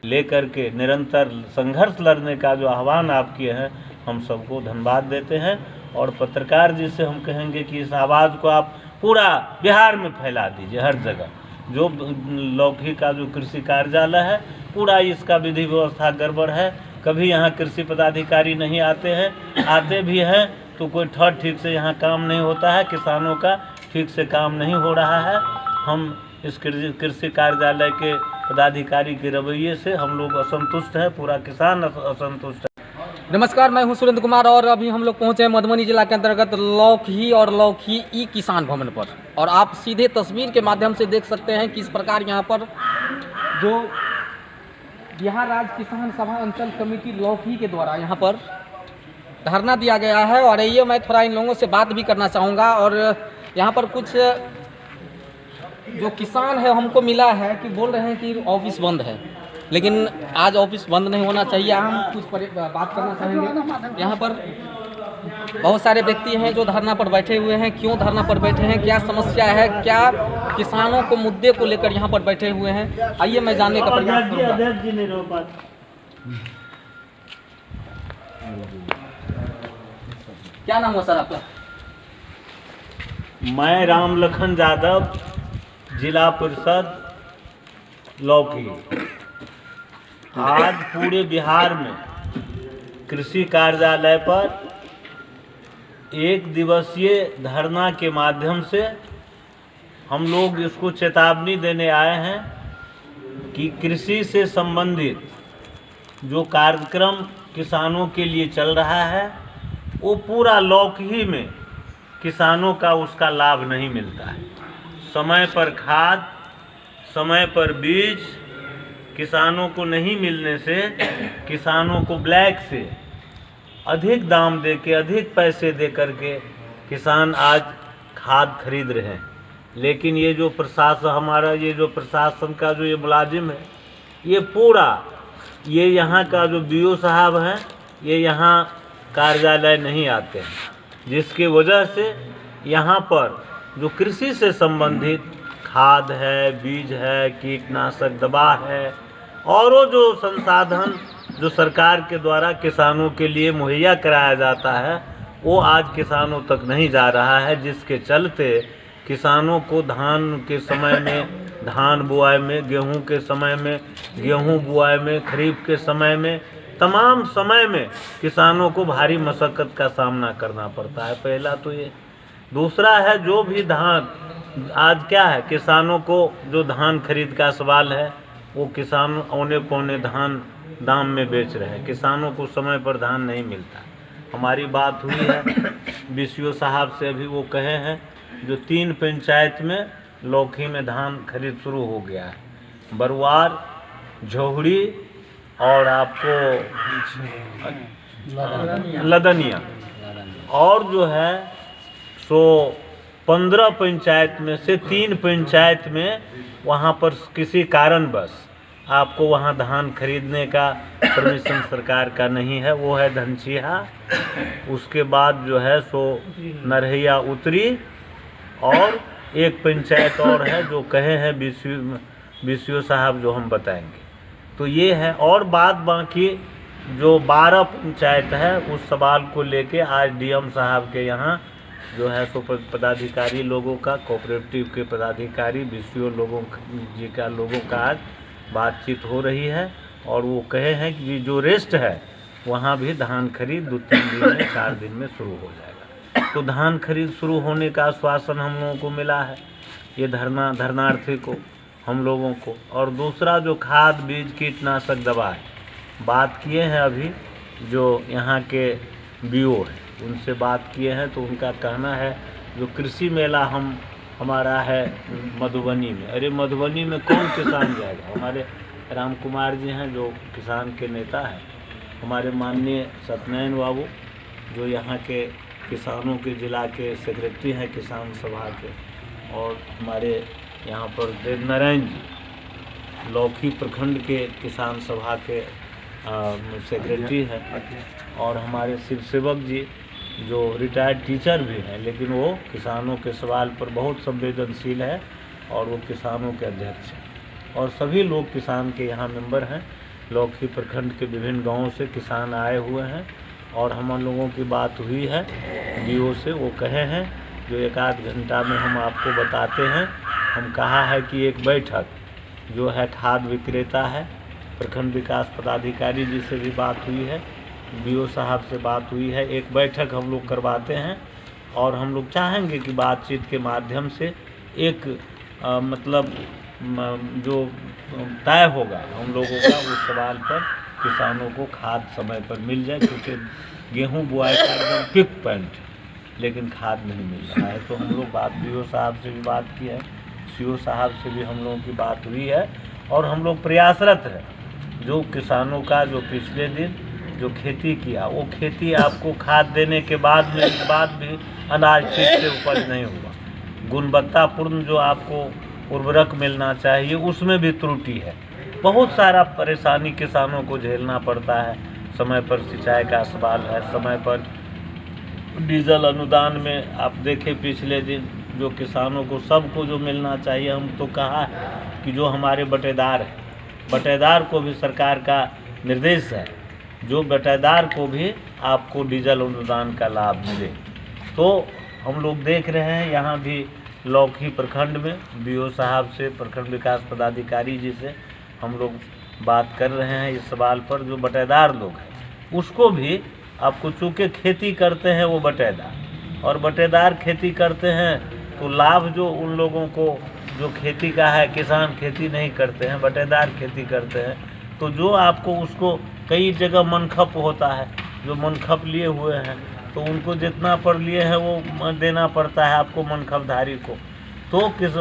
लेकर के निरंतर संघर्ष लड़ने का जो आह्वान आप किए हैं, हम सबको धन्यवाद देते हैं। और पत्रकार जी से हम कहेंगे कि इस आवाज़ को आप पूरा बिहार में फैला दीजिए, हर जगह। जो लौकी का जो कृषि कार्यालय है, पूरा इसका विधि व्यवस्था गड़बड़ है। कभी यहाँ कृषि पदाधिकारी नहीं आते हैं, आते भी हैं तो कोई ठड ठीक से यहाँ काम नहीं होता है, किसानों का ठीक से काम नहीं हो रहा है। हम इस कृषि कार्यालय के पदाधिकारी के रवैये से हम लोग असंतुष्ट हैं, पूरा किसान असंतुष्ट है। नमस्कार, मैं हूं सुरेंद्र कुमार और अभी हम लोग पहुंचे हैं मधुबनी जिला के अंतर्गत लौकी और लौकी ई किसान भवन पर। और आप सीधे तस्वीर के माध्यम से देख सकते हैं कि इस प्रकार यहां पर जो बिहार राज्य किसान सभा अंचल कमेटी लौकी के द्वारा यहां पर धरना दिया गया है। और ये मैं थोड़ा इन लोगों से बात भी करना चाहूँगा। और यहाँ पर कुछ जो किसान है हमको मिला है कि बोल रहे हैं कि ऑफिस बंद है, लेकिन आज ऑफिस बंद नहीं होना चाहिए। हम कुछ बात करना चाहेंगे। यहाँ पर बहुत सारे व्यक्ति हैं जो धरना पर बैठे हुए हैं। क्यों धरना पर बैठे हैं, क्या समस्या है, क्या किसानों को मुद्दे को लेकर यहाँ पर बैठे हुए हैं, आइए मैं जानने का प्रयास करूँगा। क्या नाम है सर आपका? मैं राम लखन यादव, जिला परिषद लौकी। आज पूरे बिहार में कृषि कार्यालय पर एक दिवसीय धरना के माध्यम से हम लोग इसको चेतावनी देने आए हैं कि कृषि से संबंधित जो कार्यक्रम किसानों के लिए चल रहा है, वो पूरा लौकी में किसानों का उसका लाभ नहीं मिलता है। समय पर खाद, समय पर बीज किसानों को नहीं मिलने से किसानों को ब्लैक से अधिक दाम दे के, अधिक पैसे दे करके किसान आज खाद खरीद रहे हैं। लेकिन ये जो प्रशासन हमारा, ये जो प्रशासन का जो ये मुलाजिम है, ये पूरा ये यहाँ का जो बीओ साहब हैं, ये यहाँ कार्यालय नहीं आते हैं, जिसकी वजह से यहाँ पर जो कृषि से संबंधित खाद है, बीज है, कीटनाशक दवा है और वो जो संसाधन जो सरकार के द्वारा किसानों के लिए मुहैया कराया जाता है, वो आज किसानों तक नहीं जा रहा है। जिसके चलते किसानों को धान के समय में धान बुआई में, गेहूं के समय में गेहूं बुआई में, खरीफ के समय में, तमाम समय में किसानों को भारी मशक्क़त का सामना करना पड़ता है। पहला तो ये। दूसरा है जो भी धान आज क्या है, किसानों को जो धान खरीद का सवाल है, वो किसान औने पौने धान दाम में बेच रहे हैं, किसानों को समय पर धान नहीं मिलता। हमारी बात हुई है बीसीओ साहब से, अभी वो कहे हैं जो 3 पंचायत में लौकी में धान खरीद शुरू हो गया है, बरुआर, झोहड़ी और आपको लदनिया, और जो है सो 15 पंचायत में से 3 पंचायत में वहाँ पर किसी कारणवश आपको वहाँ धान खरीदने का परमिशन सरकार का नहीं है, वो है धनसिहा। उसके बाद जो है सो नरहिया उत्तरी, और एक पंचायत और है जो कहे हैं बीसीओ साहब, जो हम बताएंगे। तो ये है। और बात बाकी जो 12 पंचायत है, उस सवाल को लेके आज डीएम साहब के यहाँ जो है सो पदाधिकारी लोगों का, कोऑपरेटिव के पदाधिकारी, बीसीओ लोगों जी का लोगों का आज बातचीत हो रही है। और वो कहे हैं कि जो रेस्ट है वहाँ भी धान खरीद 2-3 दिन में, 4 दिन में शुरू हो जाएगा। तो धान खरीद शुरू होने का आश्वासन हम लोगों को मिला है, ये धरनार्थी को, हम लोगों को। और दूसरा जो खाद, बीज, कीटनाशक दवा है, बात किए हैं अभी जो यहाँ के बीओ है, उनसे बात किए हैं, तो उनका कहना है जो कृषि मेला हमारा है मधुबनी में, अरे मधुबनी में कौन किसान जाएगा? हमारे राम कुमार जी हैं जो किसान के नेता हैं, हमारे माननीय सत्यनारायण बाबू जो यहाँ के किसानों के जिला के सेक्रेटरी हैं किसान सभा के, और हमारे यहाँ पर देव नारायण जी लौकी प्रखंड के किसान सभा के सेक्रेटरी हैं, और हमारे शिव सेवक जी जो रिटायर्ड टीचर भी हैं, लेकिन वो किसानों के सवाल पर बहुत संवेदनशील है, और वो किसानों के अध्यक्ष हैं, और सभी लोग किसान के यहाँ मेंबर हैं। लौकी प्रखंड के विभिन्न गांवों से किसान आए हुए हैं और हम लोगों की बात हुई है बीओ से। वो कहे हैं जो 1-8 घंटा में हम आपको बताते हैं। हम कहा है कि एक बैठक जो है खाद विक्रेता है, प्रखंड विकास पदाधिकारी जी से भी बात हुई है, बीओ साहब से बात हुई है। एक बैठक हम लोग करवाते हैं और हम लोग चाहेंगे कि बातचीत के माध्यम से एक जो तय होगा हम लोगों का उस सवाल पर किसानों को खाद समय पर मिल जाए, क्योंकि गेहूं बुआई का एकदम पिक पॉइंट, लेकिन खाद नहीं मिल रहा है। तो हम लोग बीओ साहब से भी बात की है, सीओ साहब से भी हम लोगों की बात हुई है और हम लोग प्रयासरत हैं। जो किसानों का जो पिछले दिन जो खेती किया, वो खेती आपको खाद देने के बाद भी अनाज ठीक से उपज नहीं हुआ। गुणवत्तापूर्ण जो आपको उर्वरक मिलना चाहिए उसमें भी त्रुटि है। बहुत सारा परेशानी किसानों को झेलना पड़ता है। समय पर सिंचाई का सवाल है, समय पर डीजल अनुदान में आप देखें पिछले दिन जो किसानों को सबको जो मिलना चाहिए, हम तो कहा है कि जो हमारे बटेदार हैं, बटेदार को भी सरकार का निर्देश है जो बटेदार को भी आपको डीजल अनुदान का लाभ मिले। तो हम लोग देख रहे हैं यहाँ भी लौकी प्रखंड में बीओ साहब से, प्रखंड विकास पदाधिकारी जी से हम लोग बात कर रहे हैं इस सवाल पर। जो बटेदार लोग हैं उसको भी आपको, चूँकि खेती करते हैं वो बटेदार, और बटेदार खेती करते हैं तो लाभ जो उन लोगों को जो खेती का है, किसान खेती नहीं करते हैं, बटेदार खेती करते हैं, तो जो आपको उसको कई जगह मनखप होता है। जो मनखप लिए हुए हैं तो उनको जितना पर लिए हैं वो देना पड़ता है आपको मनखपधारी को। तो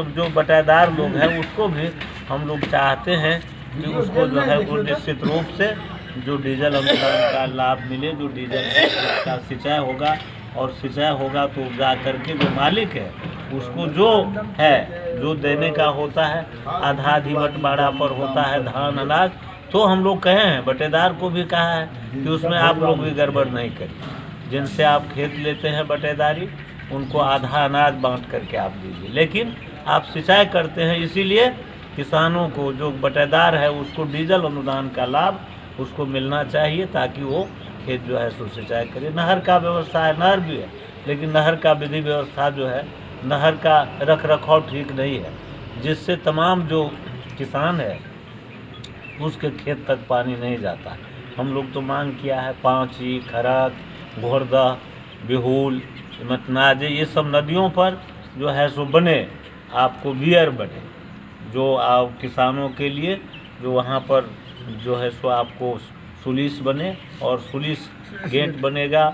जो बटेदार लोग हैं उसको भी हम लोग चाहते हैं कि उसको जो है वो निश्चित रूप से जो डीजल अनुदान का लाभ मिले। जो डीजल का सिंचाई होगा और सिंचाई होगा तो जा करके जो मालिक है उसको जो है जो देने का होता है, आधा आधी बंटवारा पर होता है धान अनाज। तो हम लोग कहे हैं, बटेदार को भी कहा है कि उसमें आप लोग भी गड़बड़ नहीं करिए। जिनसे आप खेत लेते हैं बटेदारी, उनको आधा अनाज बांट करके आप दीजिए, लेकिन आप सिंचाई करते हैं इसीलिए किसानों को जो बटेदार है उसको डीजल अनुदान का लाभ उसको मिलना चाहिए, ताकि वो खेत जो है सो सिंचाई करे। नहर का व्यवस्था है, नहर भी है, लेकिन नहर का विधि व्यवस्था जो है, नहर का रख रखाव ठीक नहीं है, जिससे तमाम जो किसान है उसके खेत तक पानी नहीं जाता। हम लोग तो मांग किया है पांची, खरक, घोरदा, बिहुल, मतनाजे, ये सब नदियों पर जो है सो बने, आपको बियर बने, जो आप किसानों के लिए जो वहाँ पर जो है सो आपको सुलिस बने, और सुलिस गेट बनेगा,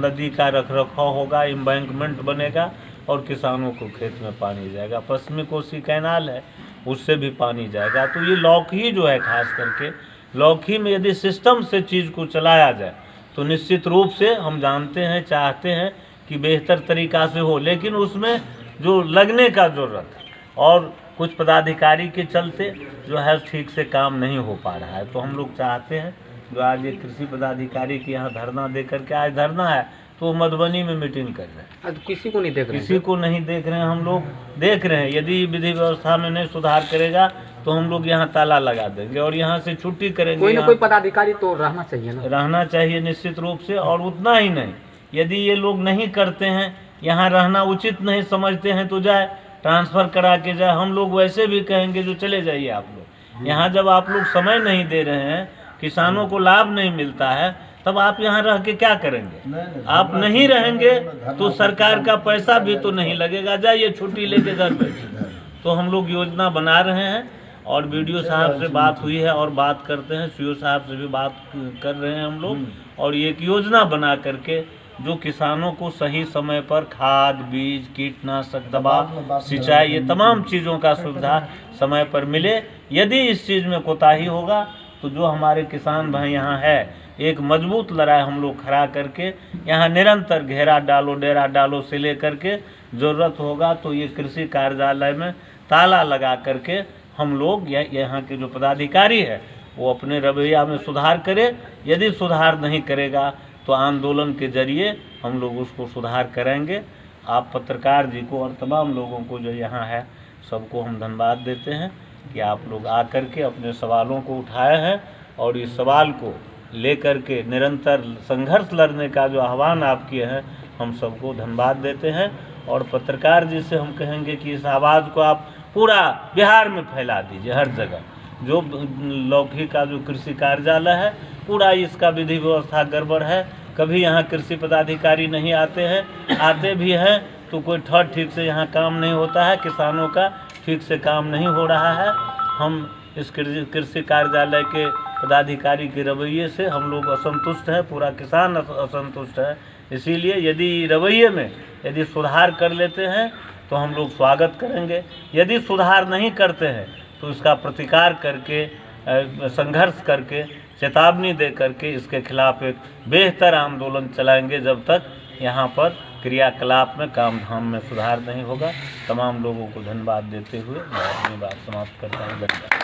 नदी का रखरखाव होगा, एम्बैंकमेंट बनेगा और किसानों को खेत में पानी जाएगा। पश्चिमी कोसी कैनाल है, उससे भी पानी जाएगा। तो ये लौकी जो है, खास करके लौकी में यदि सिस्टम से चीज़ को चलाया जाए तो निश्चित रूप से हम जानते हैं, चाहते हैं कि बेहतर तरीक़ा से हो, लेकिन उसमें जो लगने का ज़रूरत है और कुछ पदाधिकारी के चलते जो है ठीक से काम नहीं हो पा रहा है। तो हम लोग चाहते हैं जो आज ये कृषि पदाधिकारी के यहाँ धरना दे करके, आज धरना है तो मधुबनी में मीटिंग कर रहे हैं, किसी को नहीं देख रहे हैं, किसी को नहीं देख रहे हैं। हम लोग देख रहे हैं यदि विधि व्यवस्था में नहीं सुधार करेगा तो हम लोग यहाँ ताला लगा देंगे और यहाँ से छुट्टी करेंगे। कोई ना कोई पदाधिकारी तो रहना चाहिए ना, रहना चाहिए निश्चित रूप से। और उतना ही नहीं, यदि ये लोग नहीं करते हैं, यहाँ रहना उचित नहीं समझते हैं, तो जाए ट्रांसफ़र करा के जाए। हम लोग वैसे भी कहेंगे जो चले जाइए आप लोग यहाँ। जब आप लोग समय नहीं दे रहे हैं, किसानों को लाभ नहीं मिलता है, तब आप यहाँ रह के क्या करेंगे? आप नहीं रहेंगे तो सरकार का पैसा भी तो नहीं लगेगा। जाइए छुट्टी लेके घर बैठिए। तो हम लोग योजना बना रहे हैं और बीडीओ साहब से बात हुई है और बात करते हैं, सीओ साहब से भी बात कर रहे हैं हम लोग, और एक योजना बना करके जो किसानों को सही समय पर खाद, बीज, कीटनाशक दवा, सिंचाई, ये तमाम चीज़ों का सुविधा समय पर मिले। यदि इस चीज़ में कोताही होगा तो जो हमारे किसान भाई यहाँ है, एक मजबूत लड़ाई हम लोग खड़ा करके यहाँ निरंतर घेरा डालो, डेरा डालो से लेकर के ज़रूरत होगा तो ये कृषि कार्यालय में ताला लगा करके हम लोग यहाँ के जो पदाधिकारी है वो अपने रवैया में सुधार करे। यदि सुधार नहीं करेगा तो आंदोलन के जरिए हम लोग उसको सुधार करेंगे। आप पत्रकार जी को और तमाम लोगों को जो यहाँ है सबको हम धन्यवाद देते हैं कि आप लोग आकर के अपने सवालों को उठाए हैं और इस सवाल को लेकर के निरंतर संघर्ष लड़ने का जो आह्वान आप किए हैं, हम सबको धन्यवाद देते हैं। और पत्रकार जी से हम कहेंगे कि इस आवाज़ को आप पूरा बिहार में फैला दीजिए, हर जगह। जो लौकी का जो कृषि कार्यालय है, पूरा इसका विधि व्यवस्था गड़बड़ है। कभी यहाँ कृषि पदाधिकारी नहीं आते हैं, आते भी हैं तो कोई ठीक से यहाँ काम नहीं होता है, किसानों का ठीक से काम नहीं हो रहा है। हम इस कृषि कार्यालय के पदाधिकारी के रवैये से हम लोग असंतुष्ट हैं, पूरा किसान असंतुष्ट है। इसीलिए यदि रवैये में यदि सुधार कर लेते हैं तो हम लोग स्वागत करेंगे, यदि सुधार नहीं करते हैं तो इसका प्रतिकार करके, संघर्ष करके, चेतावनी दे करके इसके खिलाफ एक बेहतर आंदोलन चलाएंगे जब तक यहाँ पर क्रियाकलाप में, काम धाम में सुधार नहीं होगा। तमाम लोगों को धन्यवाद देते हुए मैं अपनी बात समाप्त करता हूँ।